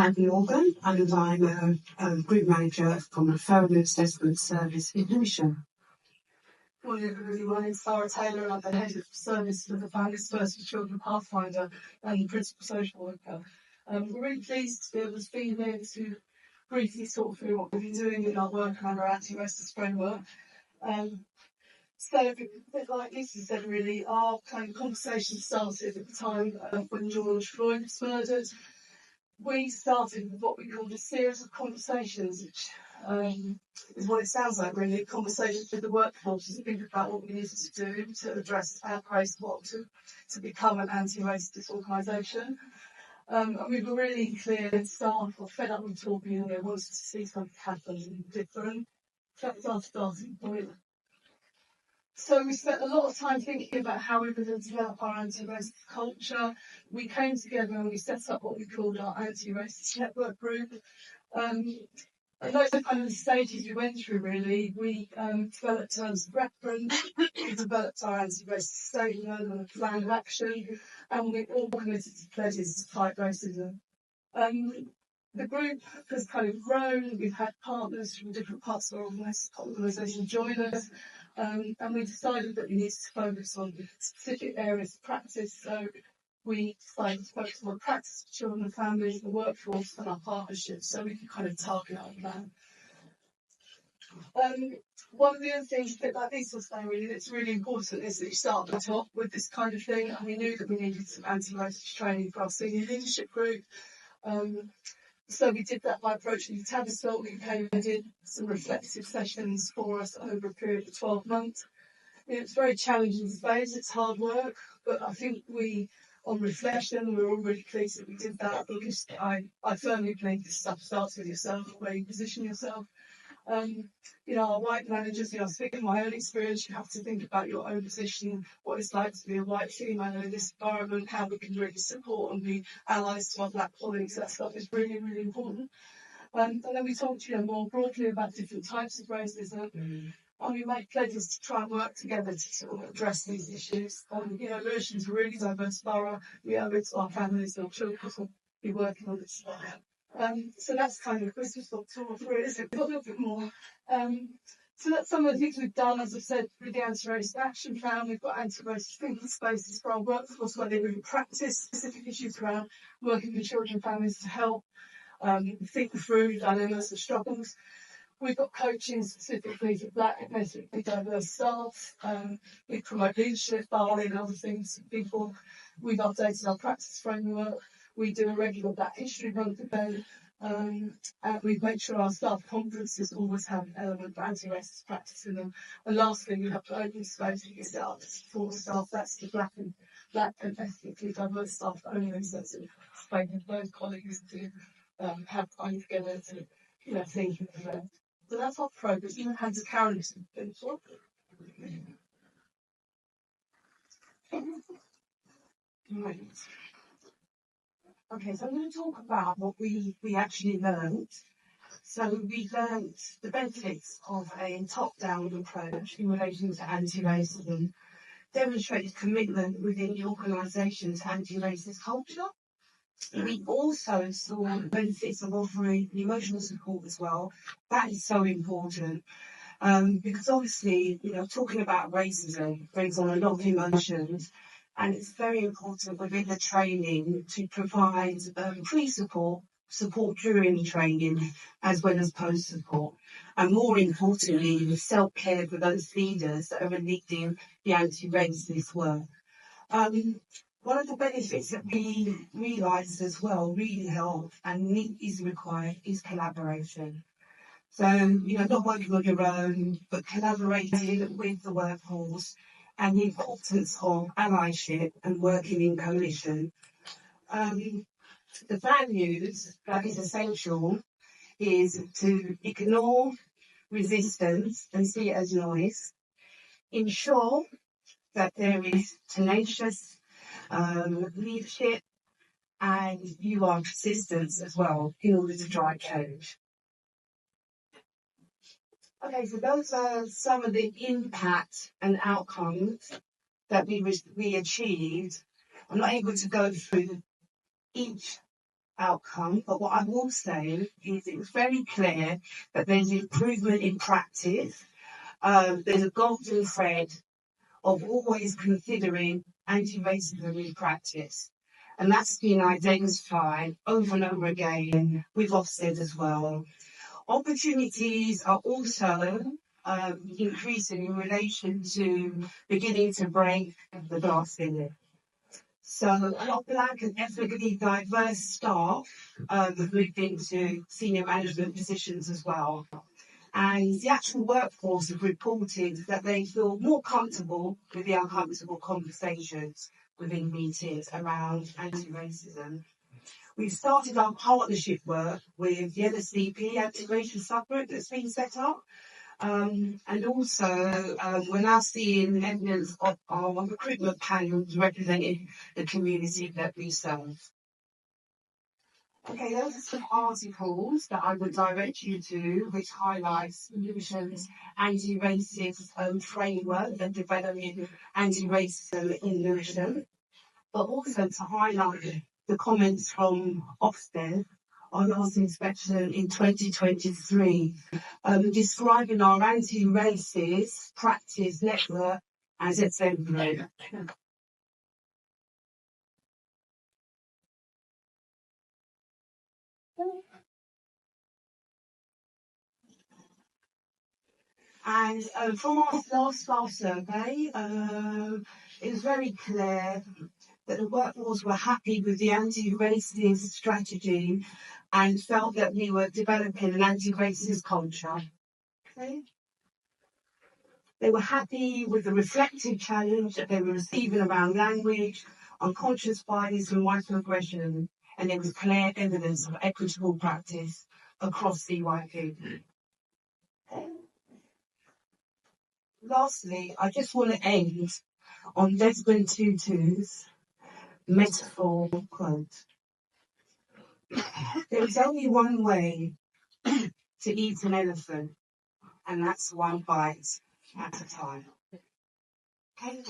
Maggie Organ, and I'm a group manager from Referrals Assessment Service in Lewisham. Morning, everybody. My name's Sara Taylor, and I'm the head of service for the Families First for Children Pathfinder and the principal social worker. We're really pleased to be able to be here to briefly talk through what we've been doing in our work around our anti-racist framework. So a bit like Lisa said, really, our kind of conversation started at the time when George Floyd was murdered. We started with what we called a series of conversations, which is what it sounds like, really, conversations with the workforce to think about what we needed to do to address our place, to become an anti-racist organisation. And we were really clear that staff were fed up with talking and they wanted to see something happen different. That was our starting point. So we spent a lot of time thinking about how we were going to develop our anti-racist culture. We came together and we set up what we called our anti-racist network group. And those are kind of the stages we went through, really. We developed terms of reference, we developed our anti-racist statement and a plan of action, and we all committed to pledges to fight racism. The group has kind of grown. We've had partners from different parts of our organisation join us, and we decided that we needed to focus on specific areas of practice. So we decided to focus on practice for children and families, the workforce, and our partnerships, so we can kind of target our plan. One of the other things, a bit like this was saying, really, that's really important is that you start at the top with this kind of thing, and we knew that we needed some anti-racist training for our senior leadership group. So we did that by approaching the Tavistock. We came and did some reflective sessions for us over a period of 12 months. It's very challenging phase, it's hard work, but I think on reflection, we're all really pleased that we did that, because I firmly believe this stuff starts with yourself, where you position yourself. Our white managers, speaking of my own experience, you have to think about your own position, what it's like to be a white female in this environment, how we can really support and be allies to our black colleagues. That stuff is really, really important. And then we talked, more broadly about different types of racism. And we make pledges to try and work together to sort of address these issues. Lewisham's a really diverse borough. We owe it to our families and our children to be working on this. So that's kind of Christmas talk through it, isn't it? A little bit more. So that's some of the things we've done, as I said, with the anti-racist action plan. We've got anti-racist thinking spaces for our workforce where they really practice specific issues around working with children and families to help think through dilemmas and struggles. We've got coaching specifically for black and ethnically diverse staff. We promote leadership, barley and other things for people. We've updated our practice framework. We do a regular Black History Month event. And we make sure our staff conferences always have an element of anti-racist practice in them. And lastly, we have to open space to set up to support staff. That's the black and ethnically diverse staff only. So it's space for those colleagues to have time together to think of that. So that's our progress. Even hands of Karen is right. Okay, so I'm going to talk about what we actually learned. So we learned the benefits of a top-down approach in relation to anti-racism, demonstrated commitment within the organisation's anti-racist culture. We also saw the benefits of offering emotional support as well. That is so important. Because obviously, talking about racism brings on a lot of emotions, and it's very important within the training to provide pre-support, support during training, as well as post-support. And more importantly, the self-care for those leaders that are leading the anti-racist work. One of the benefits that we realised as well really helped and is required is collaboration. So, not working on your own, but collaborating with the workforce, and the importance of allyship and working in coalition. The values that is essential is to ignore resistance and see it as noise, ensure that there is tenacious leadership, and you are persistent as well in order to drive change. Okay, so those are some of the impact and outcomes that we achieved. I'm not able to go through each outcome, but what I will say is it was very clear that there's improvement in practice. There's a golden thread of always considering anti-racism in practice. And that's been identified over and over again with Ofsted as well. Opportunities are also increasing in relation to beginning to break the glass ceiling. So a lot of black and ethnically diverse staff have moved into senior management positions as well. And the actual workforce have reported that they feel more comfortable with the uncomfortable conversations within meetings around anti-racism. We've started our partnership work with the NSCP anti-racial subgroup that's been set up. And also, we're now seeing evidence of our recruitment panels representing the community that we serve. Okay, those are some articles that I would direct you to, which highlights Lewisham's anti-racist framework and developing anti-racism in Lewisham, but also to highlight the comments from Ofsted on last inspection in 2023, describing our anti-racist practice network as exemplary. And from our last staff survey, it was very clear that the workforce were happy with the anti-racist strategy and felt that we were developing an anti-racist culture. Okay. They were happy with the reflective challenge that they were receiving around language, unconscious bias and microaggression, and there was clear evidence of equitable practice across CYP. Lastly, I just want to end on Desmond Tutu's metaphor quote. There is only one way to eat an elephant, and that's one bite at a time. Okay,